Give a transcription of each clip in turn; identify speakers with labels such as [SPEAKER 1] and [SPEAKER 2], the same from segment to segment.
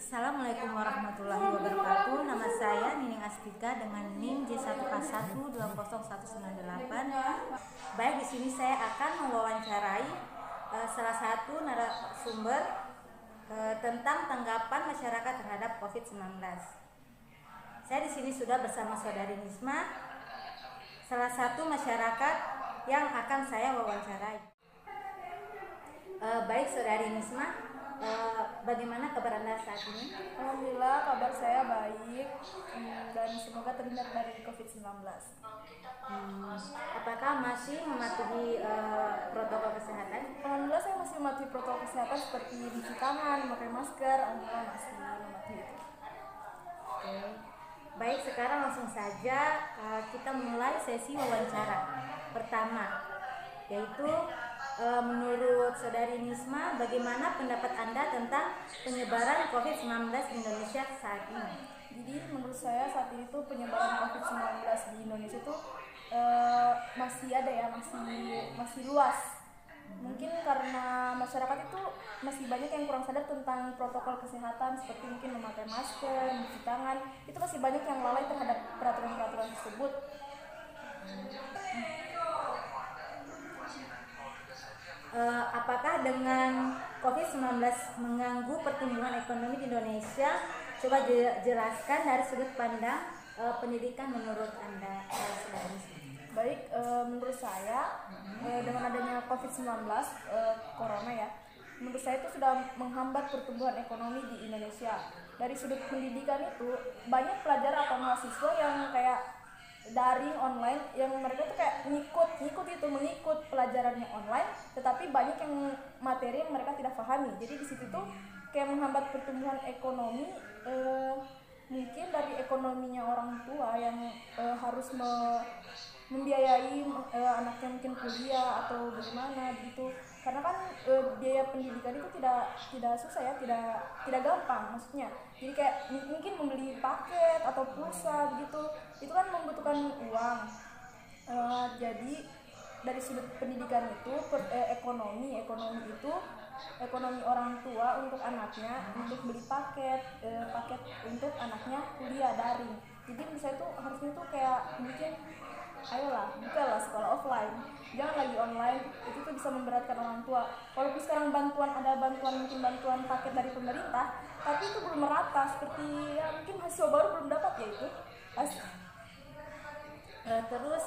[SPEAKER 1] Assalamualaikum warahmatullahi wabarakatuh. Nama saya Nining Astika dengan NIM J1K1201198. Baik, di sini saya akan mewawancarai salah satu narasumber tentang tanggapan masyarakat terhadap COVID-19. Saya di sini sudah bersama Saudari Nisma, salah satu masyarakat yang akan saya wawancarai. Baik, Saudari Nisma, bagaimana kabar Anda saat ini?
[SPEAKER 2] Alhamdulillah, kabar saya baik dan semoga terhindar dari COVID-19.
[SPEAKER 1] Apakah masih mematuhi protokol kesehatan?
[SPEAKER 2] Alhamdulillah, saya masih mematuhi protokol kesehatan seperti mencuci tangan, memakai masker. Alhamdulillah masih mematuhi itu.
[SPEAKER 1] Oke. Baik, sekarang langsung saja kita mulai sesi wawancara pertama, yaitu menurut Saudari Nisma, bagaimana pendapat Anda tentang penyebaran COVID-19 di Indonesia saat ini?
[SPEAKER 2] Jadi menurut saya saat ini tuh penyebaran COVID-19 di Indonesia tuh masih ada ya, masih luas. Mungkin karena masyarakat itu masih banyak yang kurang sadar tentang protokol kesehatan, seperti mungkin memakai masker, mencuci tangan. Itu masih banyak yang lalai terhadap peraturan-peraturan tersebut.
[SPEAKER 1] Apakah dengan COVID-19 mengganggu pertumbuhan ekonomi di Indonesia? Coba jelaskan dari sudut pandang pendidikan menurut Anda, Saudari.
[SPEAKER 2] Baik, menurut saya dengan adanya COVID-19 corona ya, menurut saya itu sudah menghambat pertumbuhan ekonomi di Indonesia. Dari sudut pendidikan itu banyak pelajar atau mahasiswa yang kayak daring online, yang mereka tuh kayak mengikut pelajarannya online, tetapi banyak yang materi yang mereka tidak pahami. Jadi di situ tuh kayak menghambat pertumbuhan ekonomi. Mungkin dari ekonominya orang tua yang harus membiayai anaknya mungkin kuliah atau bagaimana gitu, karena kan biaya pendidikan itu tidak susah ya, tidak gampang maksudnya. Jadi kayak mungkin membeli paket atau pulsa begitu, itu kan membutuhkan uang. Jadi dari sudut pendidikan itu ekonomi orang tua untuk anaknya, untuk beli paket untuk anaknya kuliah daring. Jadi misalnya tuh harusnya tuh kayak mungkin ayolah bukalah sekolah offline, jangan lagi online. Itu tuh bisa memberatkan orang tua. Walaupun sekarang mungkin bantuan paket dari pemerintah, tapi itu belum merata, seperti ya mungkin mahasiswa baru belum dapat ya itu.
[SPEAKER 1] Terus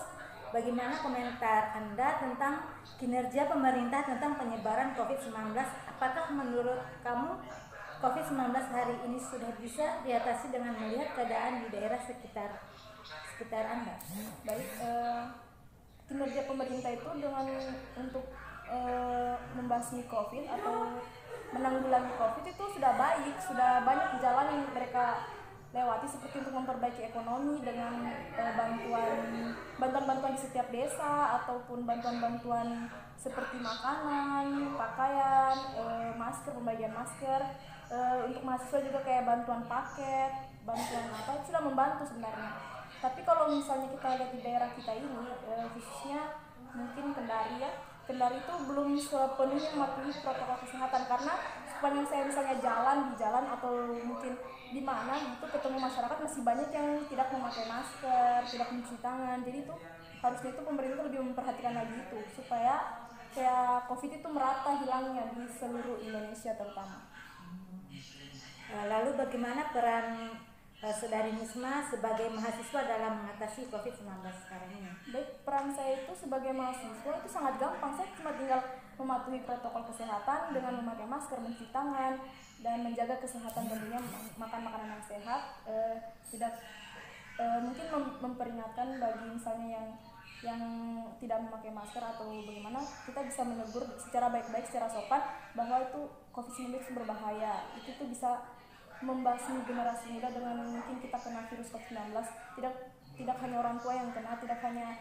[SPEAKER 1] bagaimana komentar Anda tentang kinerja pemerintah tentang penyebaran COVID-19? Apakah menurut kamu COVID-19 hari ini sudah bisa diatasi dengan melihat keadaan di daerah sekitar Anda?
[SPEAKER 2] Baik, kinerja pemerintah itu dengan untuk membasmi COVID atau menanggulangi COVID itu sudah baik, sudah banyak jalan yang mereka lewati, seperti untuk memperbaiki ekonomi dengan bantuan-bantuan di setiap desa, ataupun bantuan-bantuan seperti makanan, pakaian, masker, pembagian masker. Untuk mahasiswa juga kayak bantuan paket, bantuan apa, itu sudah membantu sebenarnya. Tapi kalau misalnya kita lihat di daerah kita ini, khususnya mungkin Kendari itu belum sepenuhnya mematuhi protokol kesehatan, karena sepanjang saya misalnya di jalan atau mungkin di mana gitu ketemu masyarakat, masih banyak yang tidak memakai masker, tidak mencuci tangan. Jadi itu harusnya itu pemerintah lebih memperhatikan lagi itu, supaya kayak COVID itu merata hilangnya di seluruh Indonesia terutama.
[SPEAKER 1] Lalu bagaimana peran Saudari Nisma sebagai mahasiswa dalam mengatasi COVID-19 sekarang ini?
[SPEAKER 2] Baik, peran saya itu sebagai mahasiswa itu sangat gampang. Saya cuma tinggal mematuhi protokol kesehatan dengan memakai masker, mencuci tangan, dan menjaga kesehatan tentunya, makan makanan yang sehat. Mungkin memperingatkan bagi misalnya yang tidak memakai masker atau bagaimana, kita bisa menegur secara baik-baik, secara sopan, bahwa itu COVID-19 itu berbahaya. Itu tuh bisa membasmi generasi muda dengan mungkin kita kena virus COVID-19. Tidak hanya orang tua yang kena, tidak hanya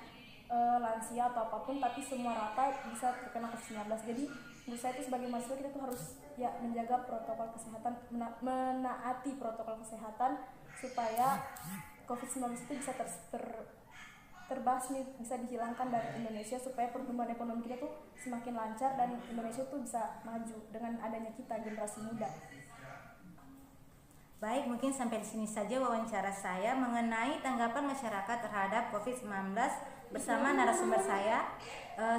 [SPEAKER 2] lansia atau apapun, tapi semua rata bisa terkena COVID-19. Jadi menurut saya itu sebagai mahasiswa kita tuh harus ya menjaga protokol kesehatan, menaati protokol kesehatan, supaya COVID-19 itu bisa terbasmi, bisa dihilangkan dari Indonesia, supaya pertumbuhan ekonomi kita tuh semakin lancar dan Indonesia tuh bisa maju dengan adanya kita generasi muda.
[SPEAKER 1] Baik, mungkin sampai di sini saja wawancara saya mengenai tanggapan masyarakat terhadap COVID-19 bersama narasumber saya.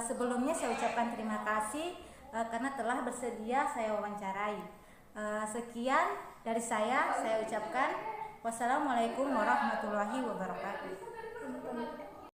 [SPEAKER 1] Sebelumnya saya ucapkan terima kasih karena telah bersedia saya wawancarai. Sekian dari saya ucapkan wassalamualaikum warahmatullahi wabarakatuh.